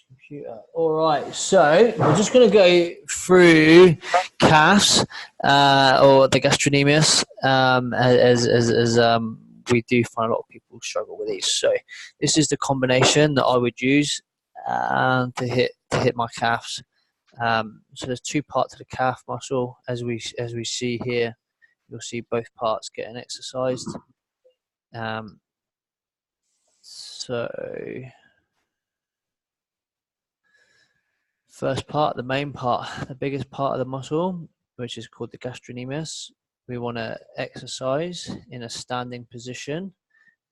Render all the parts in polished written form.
Computer. All right, so we're just going to go through calves or the gastrocnemius, as we do find a lot of people struggle with these. So this is the combination that I would use to hit my calves. So there's two parts of the calf muscle, as we see here. You'll see both parts getting exercised. So first part, the main part, the biggest part of the muscle, which is called the gastrocnemius, we want to exercise in a standing position,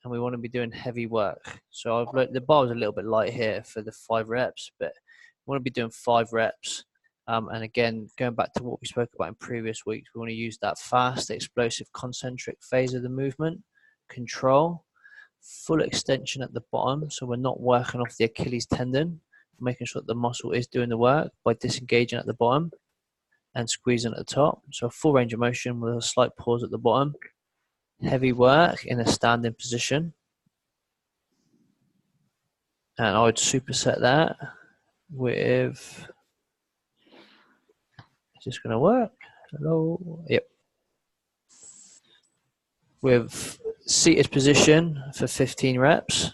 and we want to be doing heavy work. So I've looked, the bar is a little bit light here for the 5 reps, but we want to be doing 5 reps. And again, going back to what we spoke about in previous weeks, we want to use that fast, explosive, concentric phase of the movement, control, full extension at the bottom. So we're not working off the Achilles tendon, making sure that the muscle is doing the work by disengaging at the bottom and squeezing at the top. So full range of motion with a slight pause at the bottom. Heavy work in a standing position. And I would superset that with, is this going to work? Hello? Yep. With seated position for 15 reps.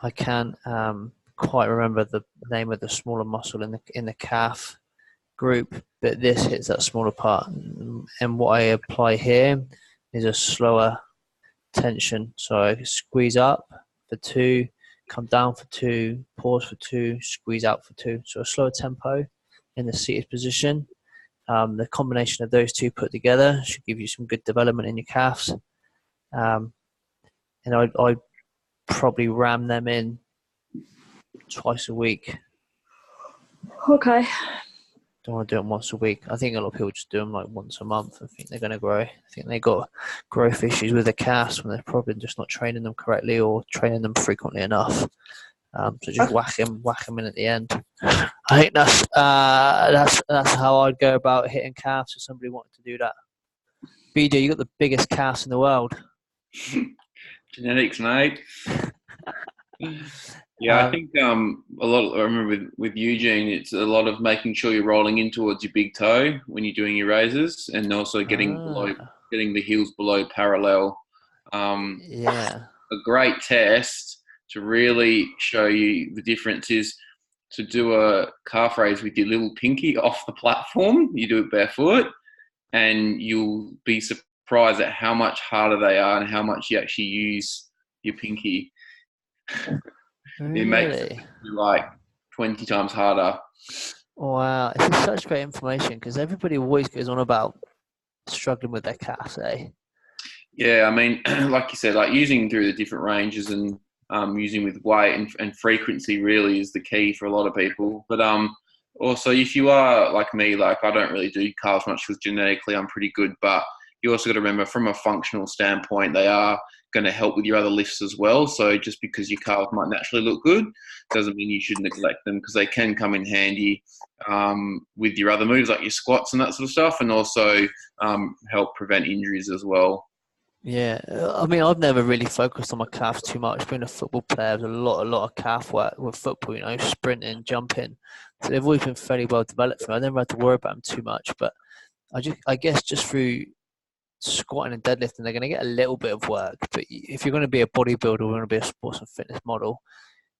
I can't quite remember the name of the smaller muscle in the calf group, but this hits that smaller part. And what I apply here is a slower tension. So I squeeze up for 2, come down for 2, pause for 2, squeeze out for 2. So a slower tempo in the seated position. The combination of those two put together should give you some good development in your calves. And I probably ram them in twice a week. Okay. Don't want to do them once a week. I think a lot of people just do them like once a month. I think they're going to grow. I think they got growth issues with the calves when they're probably just not training them correctly or training them frequently enough. So just whack them in at the end. I think that's how I'd go about hitting calves if somebody wanted to do that. BJ, you got the biggest calves in the world. Genetics, mate. Yeah, I think I remember with Eugene, it's a lot of making sure you're rolling in towards your big toe when you're doing your raises, and also getting the heels below parallel. Yeah. A great test to really show you the difference is to do a calf raise with your little pinky off the platform. You do it barefoot, and you'll be surprised at how much harder they are and how much you actually use your pinky. Really? It makes it like 20 times harder. Wow, this is such great information because everybody always goes on about struggling with their calves, eh? Yeah, I mean, like you said, like using through the different ranges and using with weight and frequency really is the key for a lot of people. But also, if you are like me, like I don't really do calves much because genetically I'm pretty good, but you also got to remember from a functional standpoint, they are going to help with your other lifts as well. So just because your calves might naturally look good doesn't mean you should neglect them, because they can come in handy with your other moves like your squats and that sort of stuff, and also help prevent injuries as well. Yeah, I mean, I've never really focused on my calves too much. Being a football player, there's a lot of calf work with football, sprinting, jumping. So they've always been fairly well developed for me. I never had to worry about them too much, but I guess just through squatting and deadlifting, they're going to get a little bit of work. But if you're going to be a bodybuilder or going to be a sports and fitness model,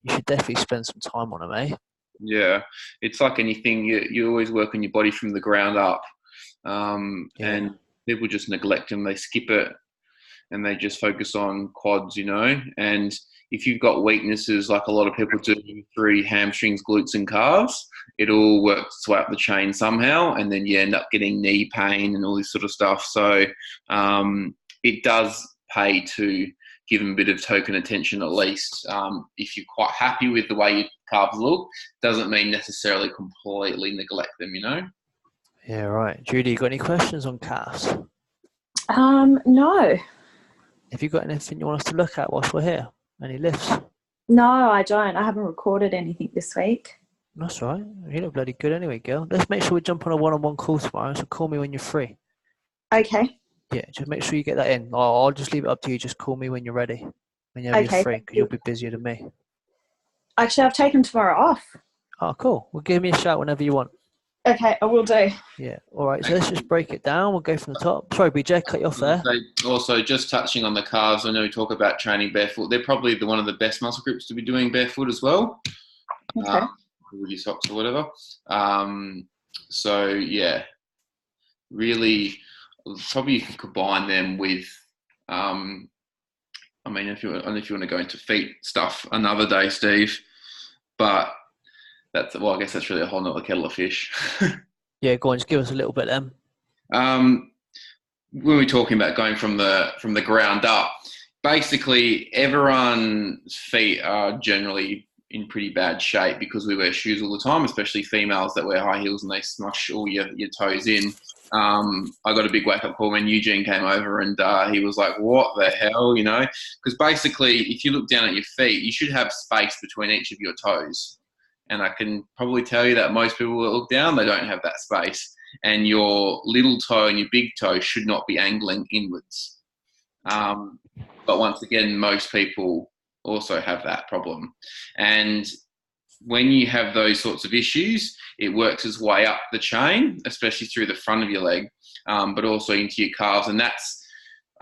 you should definitely spend some time on them, eh? Yeah, it's like anything. You always work on your body from the ground up, and people just neglect them. They skip it, and they just focus on quads, and if you've got weaknesses like a lot of people do through hamstrings, glutes and calves, it all works its way up the chain somehow, and then you end up getting knee pain and all this sort of stuff. So it does pay to give them a bit of token attention at least. If you're quite happy with the way your calves look, doesn't mean necessarily completely neglect them, Yeah, right. Judy, you got any questions on calves? No. Have you got anything you want us to look at whilst we're here? Any lifts? No, I don't. I haven't recorded anything this week. That's all right. You look bloody good anyway, girl. Let's make sure we jump on a one-on-one call tomorrow, so call me when you're free. Okay. Yeah, just make sure you get that in. I'll just leave it up to you. Just call me when you're ready, whenever you're free, because you'll be busier than me. Actually, I've taken tomorrow off. Oh, cool. Well, give me a shout whenever you want. Okay, I will do. Yeah. All right. So let's just break it down. We'll go from the top. Sorry, BJ, cut you off there. Also, just touching on the calves, I know we talk about training barefoot. They're probably one of the best muscle groups to be doing barefoot as well. Okay. With your socks or whatever. So yeah, really, probably you can combine them with. I mean, if you want to go into feet stuff another day, Steve, but I guess that's really a whole nother kettle of fish. Yeah, go on. Just give us a little bit then. When we're talking about going from the ground up, basically everyone's feet are generally in pretty bad shape because we wear shoes all the time, especially females that wear high heels and they smush all your toes in. I got a big wake-up call when Eugene came over and he was like, what the hell, Because basically, if you look down at your feet, you should have space between each of your toes. And I can probably tell you that most people that look down, they don't have that space. And your little toe and your big toe should not be angling inwards. But once again, most people also have that problem. And when you have those sorts of issues, it works its way up the chain, especially through the front of your leg, but also into your calves. And I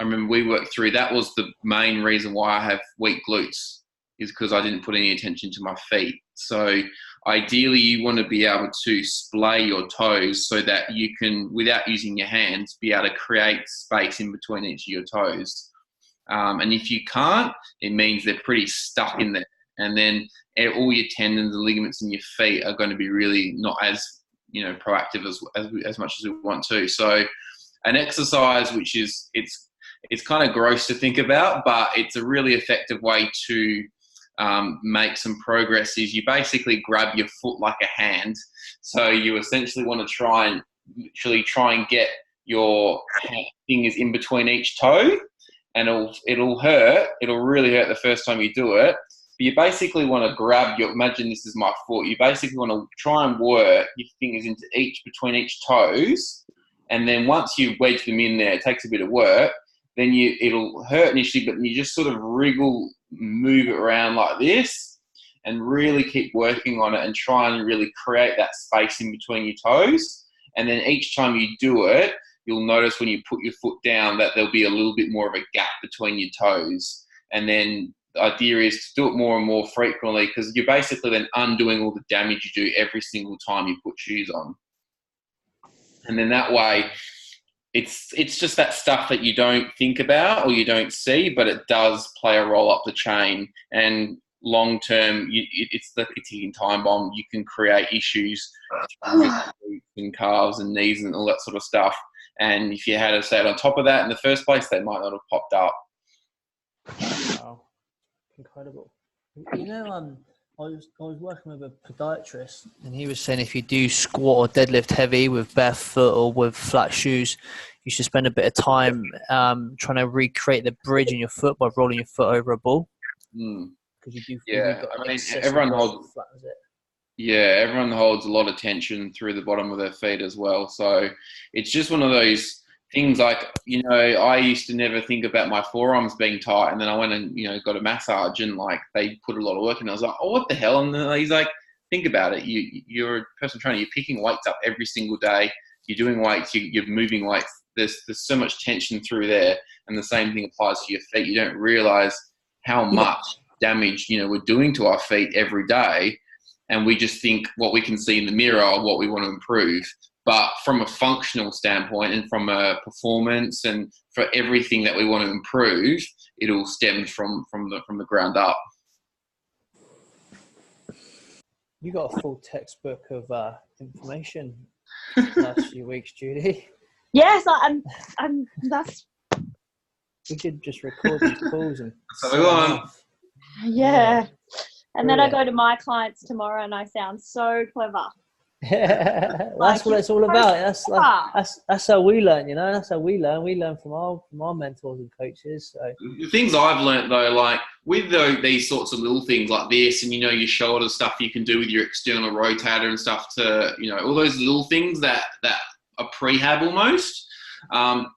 remember we worked through, that was the main reason why I have weak glutes, is because I didn't put any attention to my feet. So ideally you want to be able to splay your toes so that you can, without using your hands, be able to create space in between each of your toes. And if you can't, it means they're pretty stuck in there. And then all your tendons and ligaments in your feet are going to be really not as, proactive as much as we want to. So an exercise, which is, it's kind of gross to think about, but it's a really effective way to make some progress, is you basically grab your foot like a hand. So you essentially want to try and get your fingers in between each toe, and it'll hurt. It'll really hurt the first time you do it. But you basically want to imagine this is my foot. You basically want to try and work your fingers between each toes. And then once you wedge them in there, it takes a bit of work. Then it'll hurt initially, but you just sort of move it around like this and really keep working on it and try and really create that space in between your toes. And then each time you do it, you'll notice when you put your foot down that there'll be a little bit more of a gap between your toes. And then the idea is to do it more and more frequently, because you're basically then undoing all the damage you do every single time you put shoes on. And then that way, it's just that stuff that you don't think about or you don't see, but it does play a role up the chain. And long term, it's the ticking time bomb. You can create issues in calves and knees and all that sort of stuff. And if you had stayed on top of that in the first place, they might not have popped up. Wow, incredible. I was working with a podiatrist, and he was saying if you do squat or deadlift heavy with bare foot or with flat shoes, you should spend a bit of time trying to recreate the bridge in your foot by rolling your foot over a ball. Because you do. Yeah, I mean, everyone holds a lot of tension through the bottom of their feet as well. So it's just one of those things, like, I used to never think about my forearms being tight, and then I went and, got a massage, and like they put a lot of work in. I was like, oh, what the hell? And then he's like, think about it. You're a personal trainer. You're picking weights up every single day. You're doing weights. You're moving weights. There's so much tension through there. And the same thing applies to your feet. You don't realize how much damage, we're doing to our feet every day. And we just think what we can see in the mirror or what we want to improve. But from a functional standpoint and from a performance and for everything that we want to improve, it all stems from the ground up. You got a full textbook of information last few weeks, Judy. Yes, that's. We could just record these calls and. So go on. Yeah. And then I go to my clients tomorrow and I sound so clever. That's what it's all about. That's how we learn, That's how we learn. We learn from our mentors and coaches. So the things I've learned though, like with these sorts of little things like this, and your shoulder stuff you can do with your external rotator and stuff to all those little things that are prehab almost.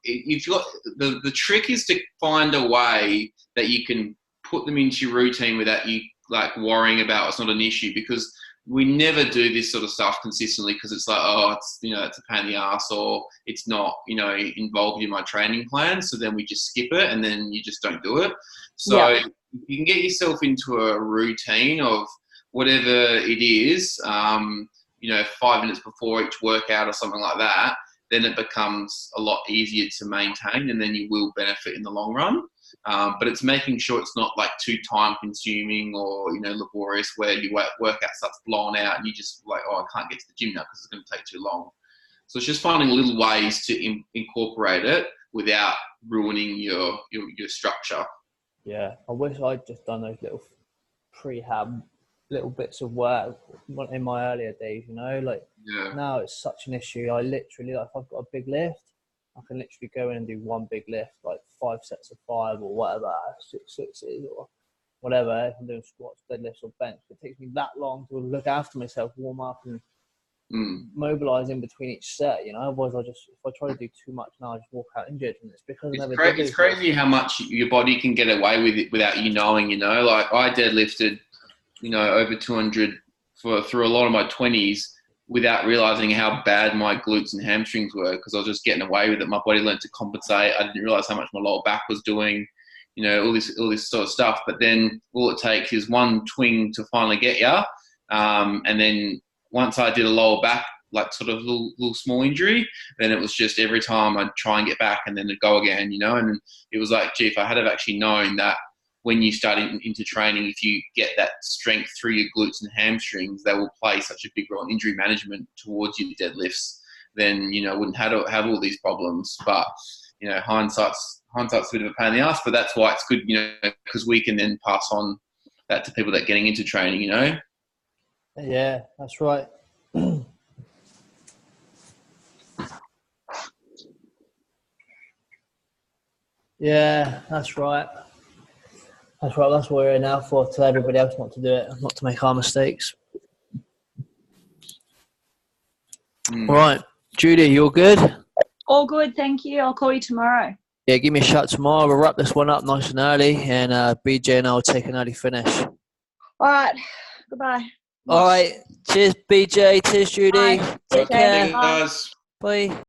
You've got the trick is to find a way that you can put them into your routine without you like worrying about. It's not an issue because we never do this sort of stuff consistently because it's like, oh, it's, you know, it's a pain in the ass, or it's not, you know, involved in my training plan. So then we just skip it and then you just don't do it. So you can get yourself into a routine of whatever it is, you know, 5 minutes before each workout or something like that, then it becomes a lot easier to maintain and then you will benefit in the long run. But it's making sure it's not like too time consuming or, you know, laborious where your workout starts blowing out and you just like, oh, I can't get to the gym now because it's going to take too long. So it's just finding little ways to incorporate it without ruining your structure. Yeah, I wish I'd just done those little prehab little bits of work in my earlier days, you know, like now it's such an issue. I literally, like, if I've got a big lift, I can literally go in and do one big lift, like 5 sets of 5 or whatever, 6 sixes or whatever. If I'm doing squats, deadlifts or bench, it takes me that long to look after myself, warm up and mobilise in between each set, you know. Otherwise, if I try to do too much now, I just walk out injured, and it's because it's crazy how much your body can get away with it without you knowing, you know. Like I deadlifted, you know, over 200 through a lot of my 20s without realising how bad my glutes and hamstrings were because I was just getting away with it. My body learned to compensate. I didn't realise how much my lower back was doing, you know, all this sort of stuff. But then all it takes is one twing to finally get you. And then once I did a lower back, like sort of little small injury, then it was just every time I'd try and get back and then it'd go again, you know. And it was like, gee, if I had have actually known that when you start into training, if you get that strength through your glutes and hamstrings, they will play such a big role in injury management towards your deadlifts, then, you know, wouldn't have all these problems. But, you know, hindsight's a bit of a pain in the ass, but that's why it's good, you know, because we can then pass on that to people that are getting into training, you know? Yeah, that's right. Yeah, that's right. That's right. That's what we're here now for, to everybody else not to do it, not to make our mistakes. All right. Judy, you all good? All good, thank you. I'll call you tomorrow. Yeah, give me a shout tomorrow. We'll wrap this one up nice and early, and BJ and I will take an early finish. All right. Goodbye. All right. Cheers, BJ. Cheers, Judy. Bye. Take care. Bye. Bye.